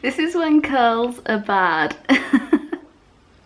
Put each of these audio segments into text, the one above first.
This is when curls are bad.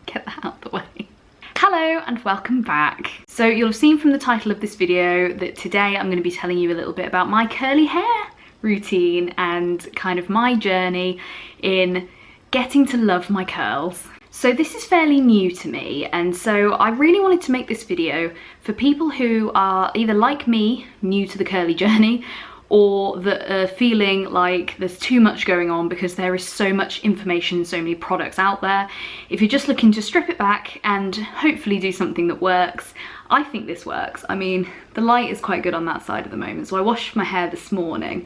Get that out of the way. Hello and welcome back. So you'll have seen from the title of this video that today I'm going to be telling you a little bit about my curly hair routine and kind of my journey in getting to love my curls. So this is fairly new to me, and so I really wanted to make this video for people who are either like me, new to the curly journey, or that are feeling like there's too much going on because there is so much information, so many products out there. If you're just looking to strip it back and hopefully do something that works, I think this works. I mean, the light is quite good on that side at the moment, so I washed my hair this morning.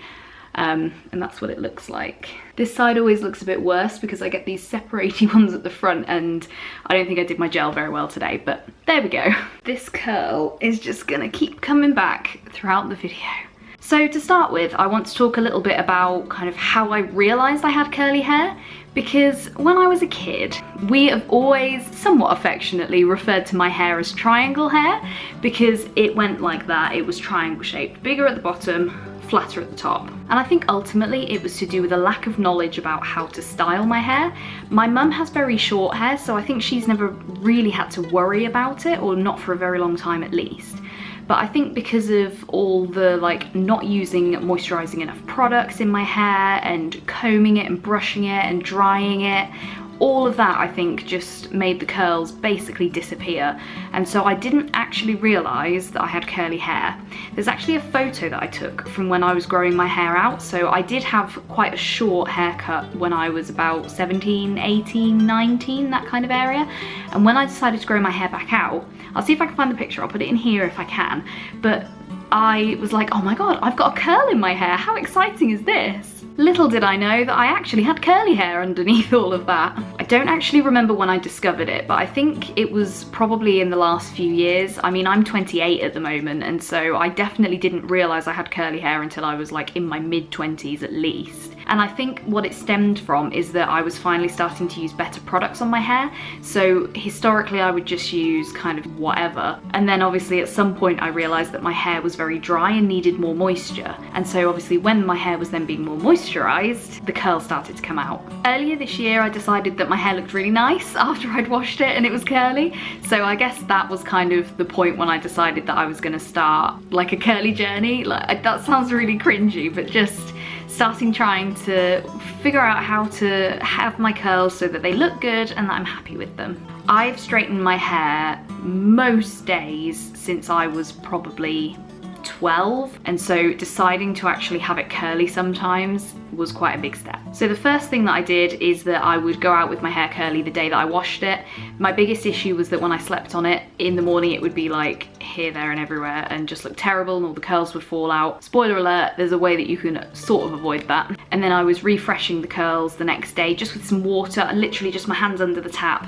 And that's what it looks like. This side always looks a bit worse because I get these separatey ones at the front, and I don't think I did my gel very well today, but there we go. This curl is just gonna keep coming back throughout the video. So to start with, I want to talk a little bit about kind of how I realised I had curly hair, because when I was a kid, we have always somewhat affectionately referred to my hair as triangle hair because it went like that. It was triangle shaped, bigger at the bottom, flatter at the top. And I think ultimately it was to do with a lack of knowledge about how to style my hair. My mum has very short hair, so I think she's never really had to worry about it, or not for a very long time at least. But I think because of all the not using moisturising enough products in my hair and combing it and brushing it and drying it, all of that I think just made the curls basically disappear. And so I didn't actually realise that I had curly hair. There's actually a photo that I took from when I was growing my hair out. So I did have quite a short haircut when I was about 17, 18, 19, that kind of area. And when I decided to grow my hair back out, I'll see if I can find the picture, I'll put it in here if I can, but I was like, oh my god, I've got a curl in my hair, how exciting is this? Little did I know that I actually had curly hair underneath all of that. I don't actually remember when I discovered it, but I think it was probably in the last few years. I mean, I'm 28 at the moment, and so I definitely didn't realise I had curly hair until I was in my mid-20s at least. And I think what it stemmed from is that I was finally starting to use better products on my hair. So historically I would just use kind of whatever. And then obviously at some point I realised that my hair was very dry and needed more moisture. And so obviously when my hair was then being more moisturised, the curls started to come out. Earlier this year I decided that my hair looked really nice after I'd washed it and it was curly. So I guess that was kind of the point when I decided that I was going to start a curly journey. That sounds really cringy, but just trying to figure out how to have my curls so that they look good and that I'm happy with them. I've straightened my hair most days since I was probably 12, and so deciding to actually have it curly sometimes was quite a big step. So the first thing that I did is that I would go out with my hair curly the day that I washed it. My biggest issue was that when I slept on it in the morning it would be here, there and everywhere and just look terrible and all the curls would fall out. Spoiler alert, there's a way that you can sort of avoid that. And then I was refreshing the curls the next day just with some water and literally just my hands under the tap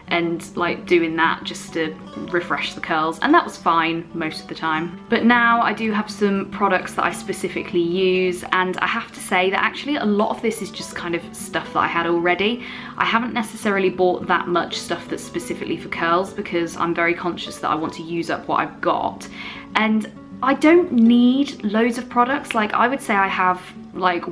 and doing that just to refresh the curls, and that was fine most of the time. But now I do have some products that I specifically use, and I have to say that actually a lot of this is just kind of stuff that I had already. I haven't necessarily bought that much stuff that's specifically for curls because I'm very conscious that I want to use up what I've got, and I don't need loads of products. I would say I have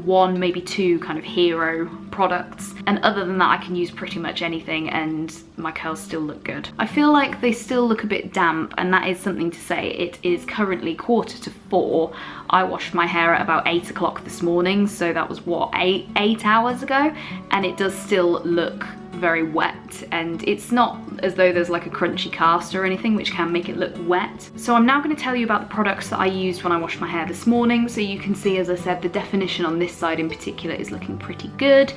one, maybe two kind of hero products, and other than that I can use pretty much anything and my curls still look good. I feel like they still look a bit damp, and that is something to say. It is currently 3:45. I washed my hair at about 8 o'clock this morning, so that was what, eight hours ago, and it does still look very wet, and it's not as though there's a crunchy cast or anything which can make it look wet. So I'm now going to tell you about the products that I used when I washed my hair this morning, so you can see, as I said, the definition on this side in particular is looking pretty good.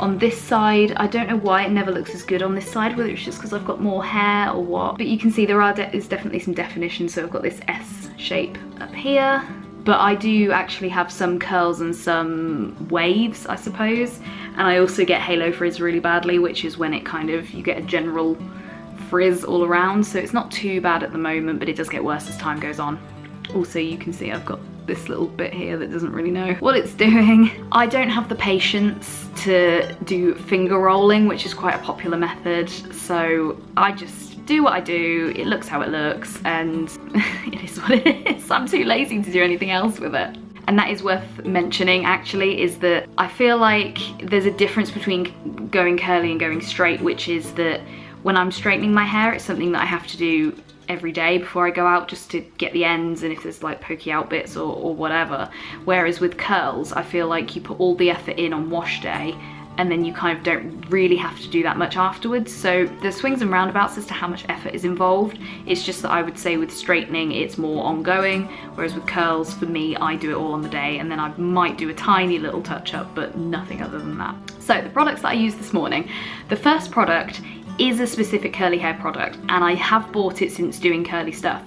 On this side, I don't know why it never looks as good on this side, whether it's just because I've got more hair or what, but you can see there is definitely some definition. So I've got this S shape up here, but I do actually have some curls and some waves, I suppose. And I also get halo frizz really badly, which is when you get a general frizz all around. So it's not too bad at the moment, but it does get worse as time goes on. Also, you can see I've got this little bit here that doesn't really know what it's doing. I don't have the patience to do finger rolling, which is quite a popular method. So I just do what I do, it looks how it looks, and it is what it is. I'm too lazy to do anything else with it. and that is worth mentioning actually, is that I feel like there's a difference between going curly and going straight, which is that when I'm straightening my hair, it's something that I have to do every day before I go out, just to get the ends and if there's like pokey out bits or whatever. Whereas with curls, I feel like you put all the effort in on wash day, and then you kind of don't really have to do that much afterwards. So there's swings and roundabouts as to how much effort is involved. It's just that I would say with straightening, it's more ongoing, whereas with curls, for me, I do it all on the day, and then I might do a tiny little touch up, but nothing other than that. So the products that I used this morning, the first product is a specific curly hair product, and I have bought it since doing curly stuff.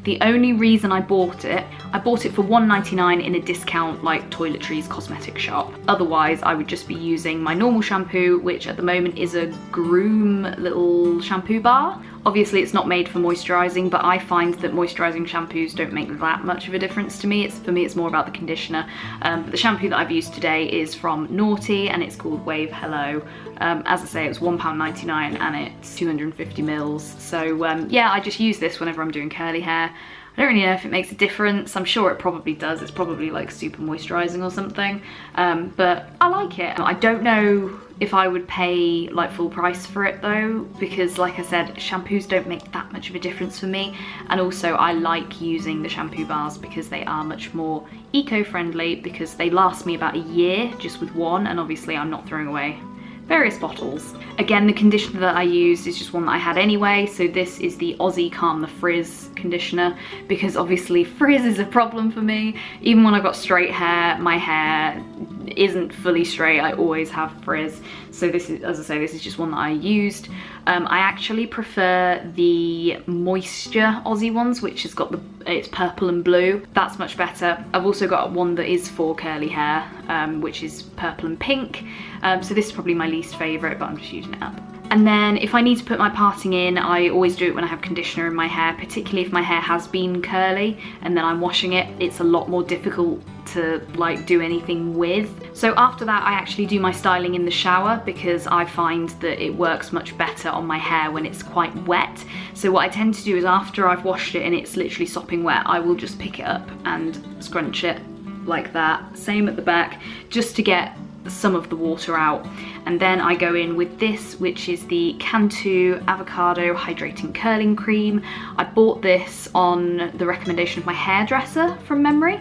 The only reason I bought it for $1.99 in a discount like toiletries cosmetic shop. Otherwise, I would just be using my normal shampoo, which at the moment is a Groom little shampoo bar. Obviously it's not made for moisturising, but I find that moisturising shampoos don't make that much of a difference to me. For me, it's more about the conditioner. But the shampoo that I've used today is from Naughty, and it's called Wave Hello. As I say, it was £1.99 and it's 250 mils. So yeah, I just use this whenever I'm doing curly hair. I don't really know if it makes a difference. I'm sure it probably does. It's probably like super moisturising or something. But I like it. I don't know if I would pay like full price for it though, because like I said, shampoos don't make that much of a difference for me. And also I like using the shampoo bars because they are much more eco-friendly, because they last me about a year just with one, and obviously I'm not throwing away various bottles. Again, the conditioner that I used is just one that I had anyway, so this is the Aussie Calm the Frizz conditioner, because obviously frizz is a problem for me. Even when I've got straight hair, my hair isn't fully straight, I always have frizz. So this is, as I say, this is just one that I used. I actually prefer the Moisture Aussie ones, which has got it's purple and blue. That's much better. I've also got one that is for curly hair, which is purple and pink. So this is probably my least favourite, but I'm just using it up. And then if I need to put my parting in, I always do it when I have conditioner in my hair, particularly if my hair has been curly and then I'm washing it. It's a lot more difficult to like do anything with. So after that, I actually do my styling in the shower, because I find that it works much better on my hair when it's quite wet. So what I tend to do is after I've washed it and it's literally sopping wet, I will just pick it up and scrunch it like that. Same at the back, just to get some of the water out. And then I go in with this, which is the Cantu Avocado Hydrating Curling Cream. I bought this on the recommendation of my hairdresser from memory,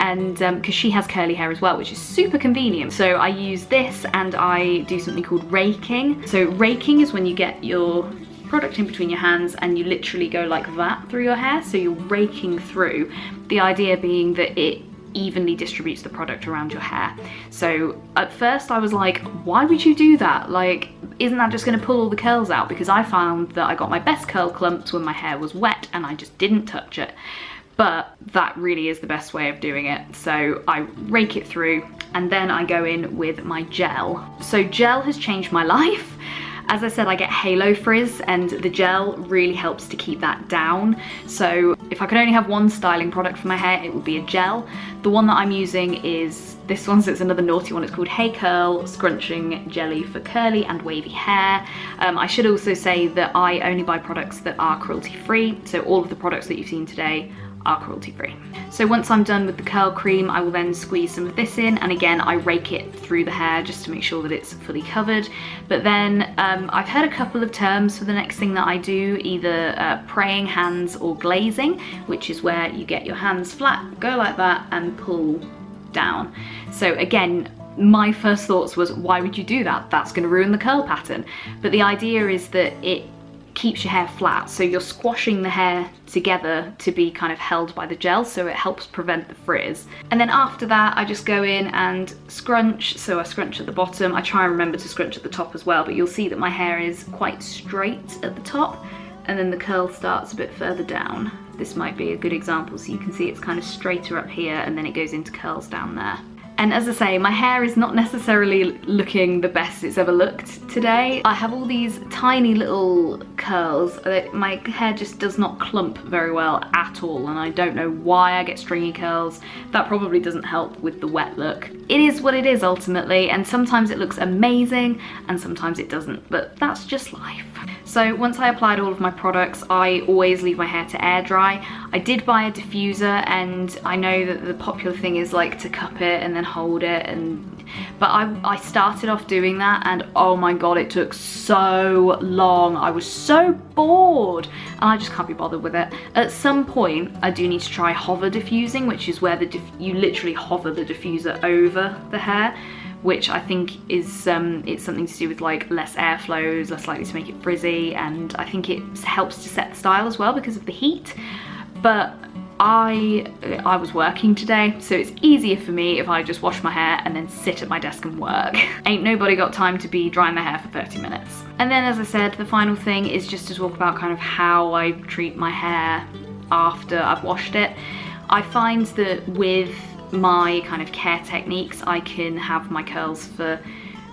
and because she has curly hair as well, which is super convenient. So I use this and I do something called raking. So raking is when you get your product in between your hands and you literally go like that through your hair, so you're raking through. The idea being that it evenly distributes the product around your hair. So at first I was like, why would you do that? Like, isn't that just going to pull all the curls out? Because I found that I got my best curl clumps when my hair was wet and I just didn't touch it. But that really is the best way of doing it. So I rake it through and then I go in with my gel. So gel has changed my life. As I said, I get halo frizz and the gel really helps to keep that down. So if I could only have one styling product for my hair, it would be a gel. The one that I'm using is this one, so it's another Naughty one. It's called Hey Curl Scrunching Jelly for curly and wavy hair. I should also say that I only buy products that are cruelty free. So all of the products that you've seen today are cruelty free. So once I'm done with the curl cream, I will then squeeze some of this in, and again I rake it through the hair just to make sure that it's fully covered. But then I've heard a couple of terms for the next thing that I do, either praying hands or glazing, which is where you get your hands flat, go like that and pull down. So again, my first thoughts was, why would you do that? That's going to ruin the curl pattern. But the idea is that it keeps your hair flat, so you're squashing the hair together to be kind of held by the gel, so it helps prevent the frizz. And then after that I just go in and scrunch. So I scrunch at the bottom. I try and remember to scrunch at the top as well, but you'll see that my hair is quite straight at the top and then the curl starts a bit further down. This might be a good example, so you can see it's kind of straighter up here and then it goes into curls down there. And as I say, my hair is not necessarily looking the best it's ever looked today. I have all these tiny little curls. My hair just does not clump very well at all, and I don't know why I get stringy curls. That probably doesn't help with the wet look. It is what it is ultimately, and sometimes it looks amazing and sometimes it doesn't, but that's just life. So once I applied all of my products, I always leave my hair to air dry. I did buy a diffuser, and I know that the popular thing is like to cup it and then hold it, but I started off doing that, and oh my god, it took so long. I was so bored and I just can't be bothered with it. At some point I do need to try hover diffusing, which is where you literally hover the diffuser over the hair, which I think is it's something to do with like less airflow, is less likely to make it frizzy, and I think it helps to set the style as well because of the heat. But I was working today, so it's easier for me if I just wash my hair and then sit at my desk and work. Ain't nobody got time to be drying their hair for 30 minutes. And then, as I said, the final thing is just to talk about kind of how I treat my hair after I've washed it. I find that with my kind of care techniques, I can have my curls for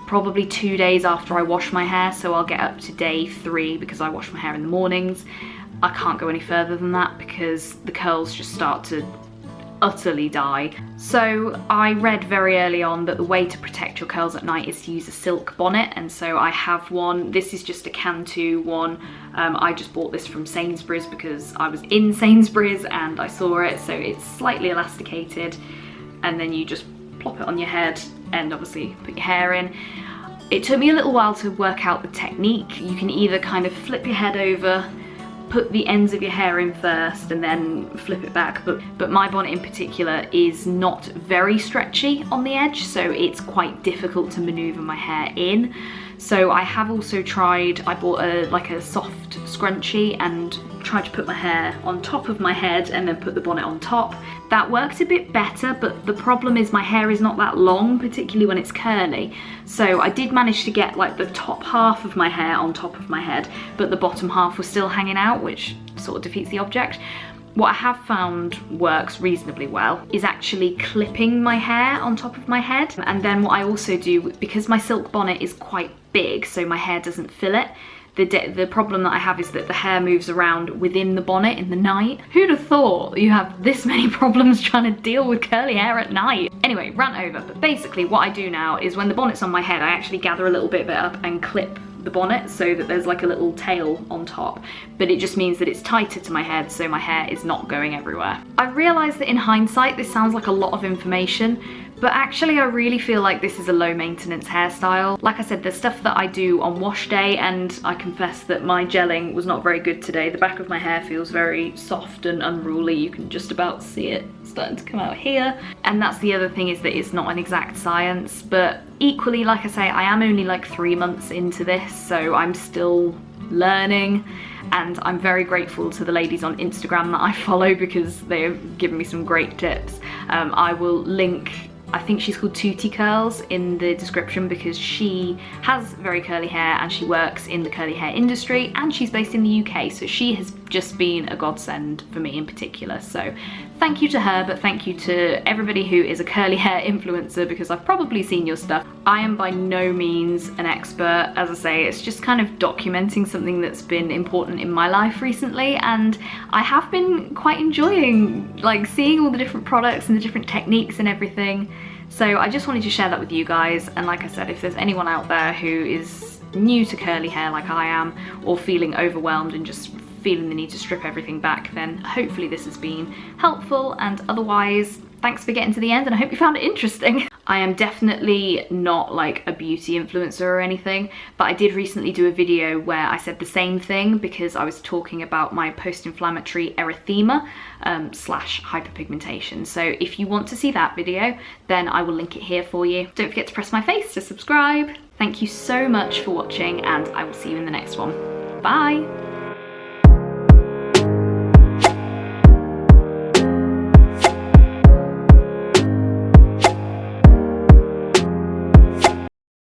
probably 2 days after I wash my hair, so I'll get up to day 3 because I wash my hair in the mornings. I can't go any further than that because the curls just start to utterly die. So I read very early on that the way to protect your curls at night is to use a silk bonnet, and so I have one. This is just a Cantu one. I just bought this from Sainsbury's because I was in Sainsbury's and I saw it. So it's slightly elasticated, and then you just plop it on your head and obviously put your hair in. It took me a little while to work out the technique. You can either kind of flip your head over, put the ends of your hair in first and then flip it back, but my bonnet in particular is not very stretchy on the edge, so it's quite difficult to maneuver my hair in. So I have also tried, I bought like a soft scrunchie and tried to put my hair on top of my head and then put the bonnet on top. That worked a bit better, but the problem is my hair is not that long, particularly when it's curly. So I did manage to get like the top half of my hair on top of my head, but the bottom half was still hanging out, which sort of defeats the object. What I have found works reasonably well is actually clipping my hair on top of my head. And then what I also do, because my silk bonnet is quite big so my hair doesn't fill it, the problem that I have is that the hair moves around within the bonnet in the night. Who'd have thought you have this many problems trying to deal with curly hair at night? Anyway, rant over, but basically what I do now is when the bonnet's on my head, I actually gather a little bit of it up and clip the bonnet so that there's like a little tail on top, but it just means that it's tighter to my head so my hair is not going everywhere. I realised that in hindsight this sounds like a lot of information, but actually I really feel like this is a low maintenance hairstyle. Like I said, there's stuff that I do on wash day, and I confess that my gelling was not very good today. The back of my hair feels very soft and unruly. You can just about see it starting to come out here. And that's the other thing, is that it's not an exact science, but equally, like I say, I am only like 3 months into this, so I'm still learning. And I'm very grateful to the ladies on Instagram that I follow because they have given me some great tips. I will link, I think she's called Tootie Curls, in the description because she has very curly hair and she works in the curly hair industry and she's based in the UK, so she has just been a godsend for me in particular. So thank you to her, but thank you to everybody who is a curly hair influencer because I've probably seen your stuff. I am by no means an expert. As I say, it's just kind of documenting something that's been important in my life recently, and I have been quite enjoying like seeing all the different products and the different techniques and everything. So I just wanted to share that with you guys, and like I said, if there's anyone out there who is new to curly hair like I am, or feeling overwhelmed and just feeling the need to strip everything back, then hopefully this has been helpful, and otherwise, thanks for getting to the end and I hope you found it interesting. I am definitely not like a beauty influencer or anything, but I did recently do a video where I said the same thing because I was talking about my post-inflammatory erythema slash hyperpigmentation. So if you want to see that video, then I will link it here for you. Don't forget to press my face to subscribe. Thank you so much for watching, and I will see you in the next one. Bye!